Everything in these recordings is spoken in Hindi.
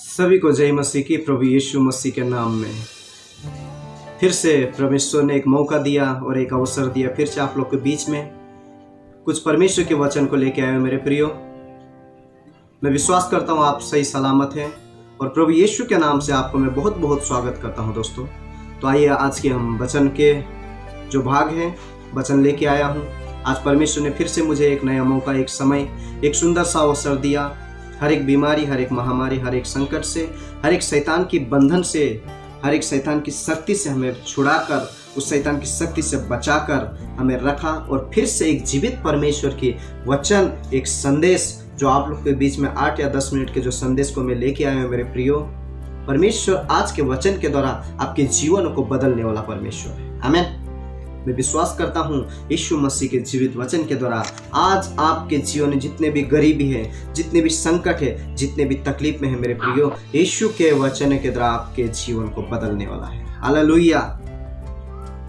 सभी को जय मसीह की। प्रभु यीशु मसीह के नाम में फिर से परमेश्वर ने एक मौका दिया और एक अवसर दिया फिर से आप लोग के बीच में कुछ परमेश्वर के वचन को लेके आए हो। मेरे प्रियो, मैं विश्वास करता हूँ आप सही सलामत हैं और प्रभु यीशु के नाम से आपको मैं बहुत बहुत स्वागत करता हूँ। दोस्तों, तो आइए आज के हम वचन के जो भाग हैं वचन लेके आया हूँ। आज परमेश्वर ने फिर से मुझे एक नया मौका, एक समय, एक सुंदर सा अवसर दिया। हर एक बीमारी, हर एक महामारी, हर एक संकट से, हर एक शैतान की बंधन से, हर एक शैतान की शक्ति से हमें छुड़ाकर, उस शैतान की शक्ति से बचाकर हमें रखा और फिर से एक जीवित परमेश्वर की वचन, एक संदेश जो आप लोग के बीच में 8 या 10 मिनट के जो संदेश को मैं लेके आया हूँ। मेरे प्रियो, परमेश्वर आज के वचन के द्वारा आपके जीवन को बदलने वाला परमेश्वर है। आमीन। मैं विश्वास करता हूँ यीशु मसीह के जीवित वचन के द्वारा आज आपके जीवन में जितने भी गरीबी है, जितने भी संकट है, जितने भी तकलीफ में है, मेरे प्रियो, यीशु के वचन के द्वारा आपके जीवन को बदलने वाला है। हालेलुया।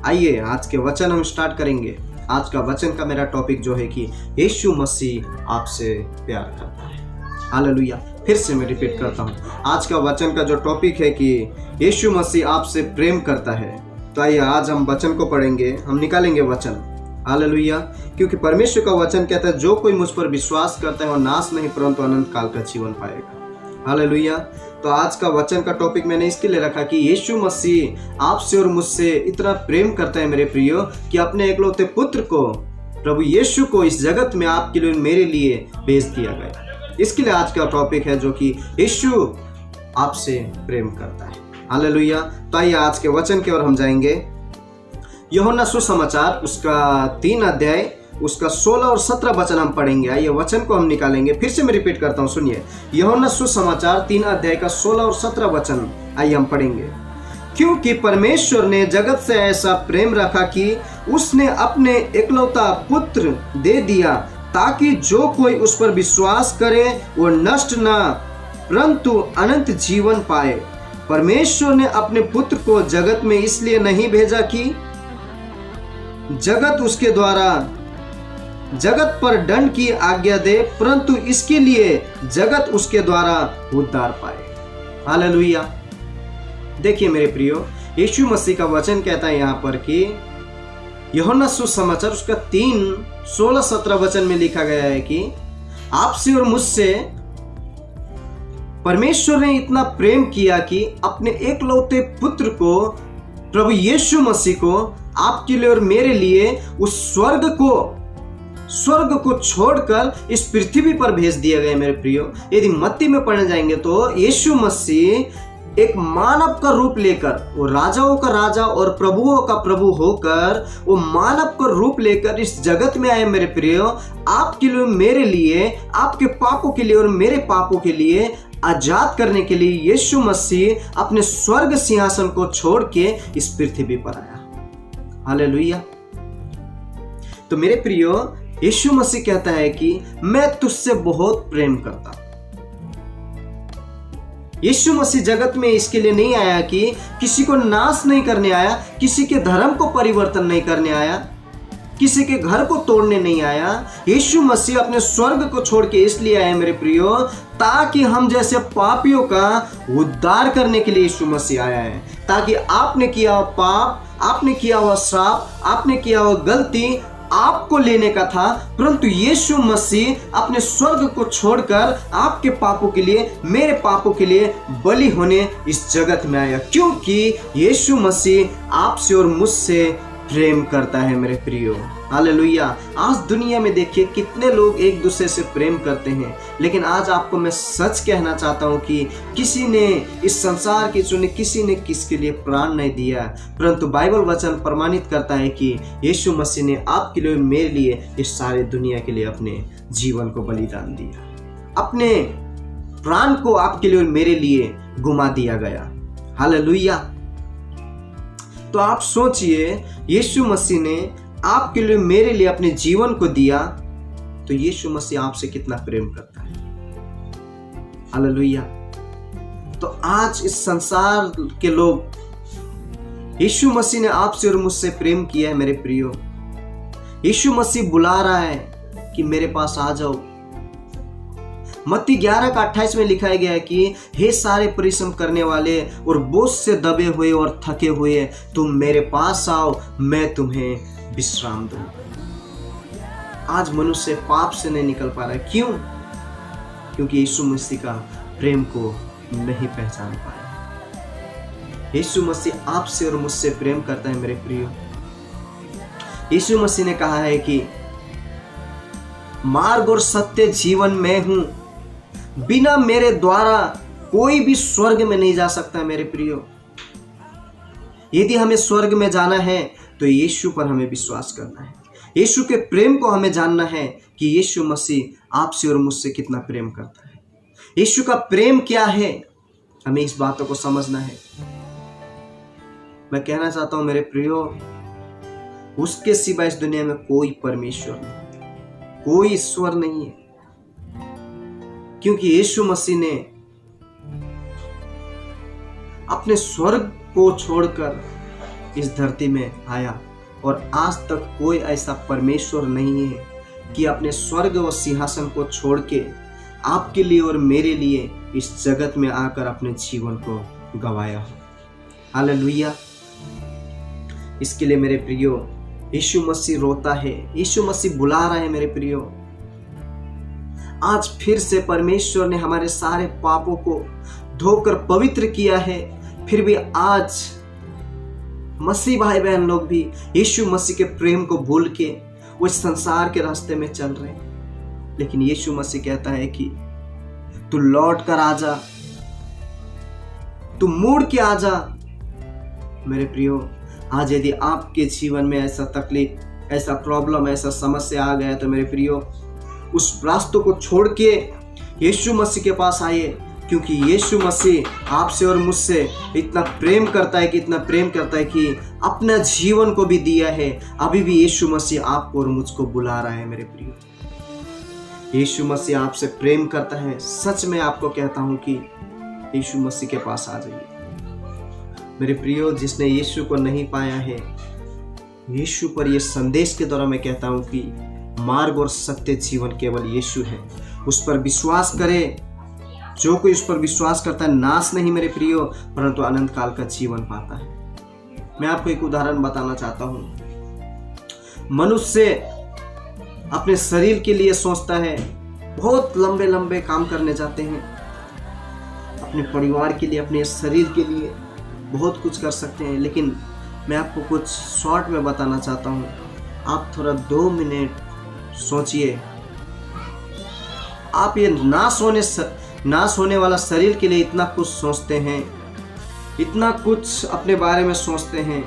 आइए आज के वचन हम स्टार्ट करेंगे। आज का वचन का मेरा टॉपिक जो है कि यीशु मसीह आपसे प्यार करता है। हालेलुया। फिर से मैं रिपीट करता हूँ, आज का वचन का जो टॉपिक है कि यीशु मसीह आपसे प्रेम करता है। तो आइए आज हम वचन को पढ़ेंगे, हम निकालेंगे वचन। हालेलुया। क्योंकि परमेश्वर का वचन कहता है जो कोई मुझ पर विश्वास करता है वो नाश नहीं परंतु अनंत काल का जीवन पाएगा। हालेलुया। तो आज का वचन का टॉपिक मैंने इसके लिए रखा कि यीशु मसीह आपसे और मुझसे इतना प्रेम करता है मेरे प्रियो कि अपने एकलौते पुत्र को, प्रभु यीशु को इस जगत में आपके लिए, मेरे लिए भेज दिया गया। इसके लिए आज का टॉपिक है जो कि यीशु आपसे प्रेम करता है। हालेलुया। तो आइए आज के वचन की ओर हम जाएंगे। यूहन्ना सुसमाचार उसका 3 अध्याय उसका 16 और 17 वचन हम पढ़ेंगे। आइए वचन को हम निकालेंगे। फिर से मैं रिपीट करता हूँ, सुनिए। यूहन्ना सुसमाचार 3 अध्याय का 16 और 17 वचन आइए हम पढ़ेंगे। क्योंकि परमेश्वर ने जगत से ऐसा प्रेम रखा कि उसने अपने एकलौता पुत्र दे दिया ताकि जो कोई उस पर विश्वास करे वो नष्ट न परंतु अनंत जीवन पाए। परमेश्वर ने अपने पुत्र को जगत में इसलिए नहीं भेजा कि जगत उसके द्वारा जगत पर दंड की आज्ञा दे, परंतु इसके लिए जगत उसके द्वारा उद्धार पाए। हालेलुया। देखिए मेरे प्रियो, यीशु मसीह का वचन कहता है यहाँ पर कि यूहन्ना सुसमाचार उसका 3 16 17 वचन में लिखा गया है कि आपसे और मुझसे परमेश्वर ने इतना प्रेम किया कि अपने एकलौते पुत्र को, प्रभु यीशु मसीह को, आपके लिए और मेरे लिए उस स्वर्ग को छोड़कर इस पृथ्वी पर भेज दिया गया। मेरे प्रियो, यदि मत्ती में पढ़ने जाएंगे तो यीशु मसीह एक मानव का रूप लेकर, वो राजाओं का राजा और प्रभुओं का प्रभु होकर, वो मानव का रूप लेकर इस जगत में आए। मेरे प्रियो, आपके लिए, मेरे लिए, आपके पापों के लिए और मेरे पापों के लिए आजाद करने के लिए यीशु मसीह अपने स्वर्ग सिंहासन को छोड़ के इस पृथ्वी पर आया। हालेलुया। तो मेरे प्रियो, यीशु मसीह कहता है कि मैं तुझसे बहुत प्रेम करता हूं। यीशु मसीह जगत में इसके लिए नहीं आया कि किसी को नाश नहीं करने आया, किसी के धर्म को परिवर्तन नहीं करने आया, किसी के घर को तोड़ने नहीं आया। यीशु मसीह अपने स्वर्ग को छोड़ के इसलिए आए मेरे प्रियो ताकि हम जैसे पापियों का उद्धार करने के लिए यीशु मसीह आया है। ताकि आपने किया हुआ पाप, आपने किया हुआ श्राप, आपने किया हुआ गलती आपको लेने का था, परंतु यीशु मसीह अपने स्वर्ग को छोड़कर आपके पापों के लिए, मेरे पापों के लिए बलि होने इस जगत में आया। क्योंकि यीशु मसीह आपसे और मुझसे प्रेम करता है मेरे प्रियो। हालेलुया। आज दुनिया में देखिए कितने लोग एक दूसरे से प्रेम करते हैं, लेकिन आज आपको मैं सच कहना चाहता हूं कि किसी ने इस संसार के चुने, किसी ने किसके लिए प्राण नहीं दिया, परंतु बाइबल वचन प्रमाणित करता है कि यीशु मसीह ने आपके लिए, मेरे लिए, इस सारे दुनिया के लिए अपने जीवन को बलिदान दिया। अपने प्राण को आपके लिए और मेरे लिए गुमा दिया गया। हालेलुया। तो आप सोचिए, यीशु मसीह ने आपके लिए, मेरे लिए अपने जीवन को दिया, तो यीशु मसीह आपसे कितना प्रेम करता है। हालेलुया। तो आज इस संसार के लोग, यीशु मसीह ने आपसे और मुझसे प्रेम किया है मेरे प्रियो। यीशु मसीह बुला रहा है कि मेरे पास आ जाओ, मत्ती 11:28 में लिखा गया है कि हे सारे परिश्रम करने वाले और बोझ से दबे हुए और थके हुए, तुम मेरे पास आओ, मैं तुम्हें विश्राम दूं। आज मनुष्य पाप से नहीं निकल पा रहा है। क्यों? क्योंकि यीशु मसीह का प्रेम को नहीं पहचान पाया। यीशु मसीह आपसे और मुझसे प्रेम करता है मेरे प्रियो। यीशु मसीह ने कहा है कि मार्ग और सत्य जीवन मैं हूं, बिना मेरे द्वारा कोई भी स्वर्ग में नहीं जा सकता। मेरे प्रियो, यदि हमें स्वर्ग में जाना है तो यीशु पर हमें विश्वास करना है। यीशु के प्रेम को हमें जानना है कि यीशु मसीह आपसे और मुझसे कितना प्रेम करता है। यीशु का प्रेम क्या है, हमें इस बातों को समझना है। मैं कहना चाहता हूं मेरे प्रियो, उसके सिवा इस दुनिया में कोई परमेश्वर नहीं, कोई ईश्वर नहीं है। क्योंकि यीशु मसीह ने अपने स्वर्ग को छोड़कर इस धरती में आया और आज तक कोई ऐसा परमेश्वर नहीं है कि अपने स्वर्ग व सिंहासन को छोड़ के आपके लिए और मेरे लिए इस जगत में आकर अपने जीवन को गवाया हो। हालेलुया। इसके लिए मेरे प्रियो, यीशु मसीह रोता है, यीशु मसीह बुला रहा है मेरे प्रियो। आज फिर से परमेश्वर ने हमारे सारे पापों को धोकर पवित्र किया है। फिर भी आज मसीह भाई बहन लोग भी यीशु मसीह के प्रेम को भूल के वो संसार के रास्ते में चल रहे हैं। लेकिन यीशु मसीह कहता है कि तू लौट कर आजा, तू मुड़ के आजा। मेरे प्रियो, आज यदि आपके जीवन में ऐसा तकलीफ, ऐसा प्रॉब्लम, ऐसा समस्या आ गया तो मेरे प्रियो, उस रास्तों को छोड़ के यीशु मसीह के पास आइए। क्योंकि यीशु मसीह आपसे और मुझसे इतना प्रेम करता है कि इतना प्रेम करता है कि अपना जीवन को भी दिया है। अभी भी यीशु मसीह आपको और मुझको बुला रहा है मेरे प्रियो। यीशु मसीह आपसे प्रेम करता है। सच में आपको कहता हूं कि यीशु मसीह के पास आ जाइए मेरे प्रियो। जिसने यीशु को नहीं पाया है, यीशु पर यह संदेश के द्वारा मैं कहता हूं कि मार्ग और सत्य जीवन केवल यीशु है। उस पर विश्वास करे। जो कोई उस पर विश्वास करता है नाश नहीं मेरे प्रियो, परंतु अनंत काल का जीवन पाता है। मैं आपको एक उदाहरण बताना चाहता हूं। मनुष्य अपने शरीर के लिए सोचता है, बहुत लंबे लंबे काम करने जाते हैं। अपने परिवार के लिए, अपने शरीर के लिए बहुत कुछ कर सकते हैं। लेकिन मैं आपको कुछ शॉर्ट में बताना चाहता हूं। आप थोड़ा 2 मिनट सोचिए। आप ये नाश होने वाला शरीर के लिए इतना कुछ सोचते हैं, इतना कुछ अपने बारे में सोचते हैं,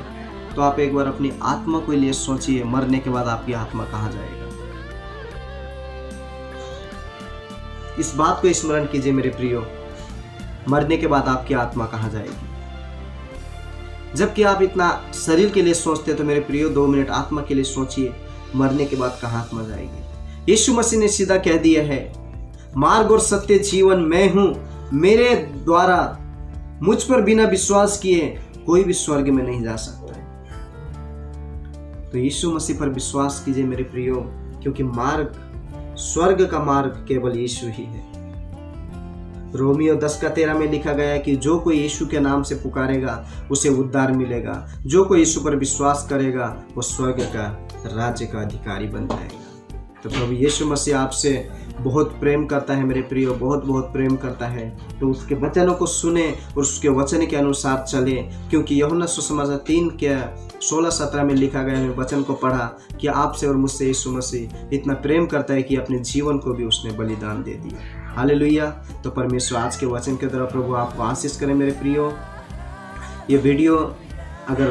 तो आप एक बार अपनी आत्मा के लिए सोचिए। मरने के बाद आपकी आत्मा कहाँ जाएगा? इस बात को स्मरण कीजिए मेरे प्रियो, मरने के बाद आपकी आत्मा कहाँ जाएगी? जबकि आप इतना शरीर के लिए सोचते हैं तो मेरे प्रियो 2 मिनट आत्मा के लिए सोचिए, मरने के बाद कहाँ आत्मा जाएगी? यीशु मसीह ने सीधा कह दिया है, मार्ग और सत्य जीवन मैं हूं, मेरे द्वारा मुझ पर बिना विश्वास किए कोई भी स्वर्ग में नहीं जा सकता है। तो यीशु मसीह पर विश्वास कीजिए मेरे प्रियो, क्योंकि मार्ग, स्वर्ग का मार्ग केवल यीशु ही है। रोमियो 10:13 में लिखा गया है कि जो कोई यीशु के नाम से पुकारेगा उसे उद्धार मिलेगा। जो कोई यीशु पर विश्वास करेगा वो स्वर्ग का राज्य का अधिकारी बन जाएगा। तो प्रभु यीशु मसीह आपसे बहुत प्रेम करता है मेरे प्रियो, बहुत बहुत प्रेम करता है। तो उसके वचनों को सुने और उसके वचन के अनुसार चले। क्योंकि यूहन्ना सुसमाचार 3:16-17 में लिखा गया है, वचन को पढ़ा कि आपसे और मुझसे यीशु मसीह इतना प्रेम करता है कि अपने जीवन को भी उसने बलिदान दे दिया। हालेलुया। तो परमेश्वर आज के वचन के द्वारा प्रभु आपको आशीष करें मेरे प्रियो। ये वीडियो अगर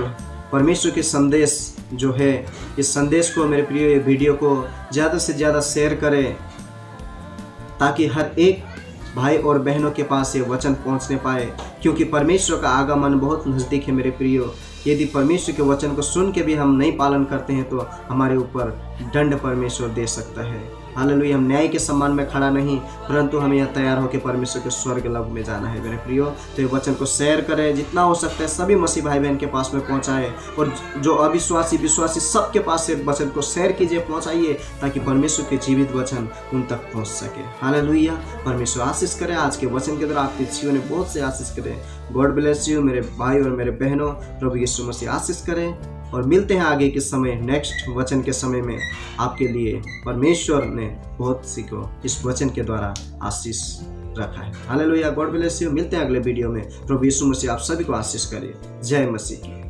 परमेश्वर के संदेश जो है, इस संदेश को मेरे प्रियो, ये वीडियो को ज़्यादा से ज़्यादा शेयर करें ताकि हर एक भाई और बहनों के पास ये वचन पहुंचने पाए। क्योंकि परमेश्वर का आगमन बहुत नज़दीक है मेरे प्रियो। यदि परमेश्वर के वचन को सुन के भी हम नहीं पालन करते हैं तो हमारे ऊपर दंड परमेश्वर दे सकता है। हालेलुया। हम न्याय के सम्मान में खड़ा नहीं, परंतु हमें यह तैयार होकर परमेश्वर के स्वर्ग लोक में जाना है मेरे प्रियो। तो ये वचन को शेयर करें, जितना हो सकता है सभी मसीह भाई बहन के पास में पहुंचाएं, और जो अविश्वासी विश्वासी सबके पास से वचन को शेयर कीजिए, पहुंचाइए, ताकि परमेश्वर के जीवित वचन उन तक पहुंच सके। हालेलुया। परमेश्वर आशीष करे, आज के वचन के द्वारा आपके जीवन में बहुत से आशीष करे। गॉड ब्लेस यू मेरे भाई और मेरे बहनों, प्रभु यीशु मसीह आशीष करें। और मिलते हैं आगे के समय, नेक्स्ट वचन के समय में। आपके लिए परमेश्वर ने बहुत सी को इस वचन के द्वारा आशीष रखा है। हालेलुया। God bless you. मिलते हैं अगले वीडियो में। प्रभु यीशु मसीह आप सभी को आशीष करे। जय मसीह की।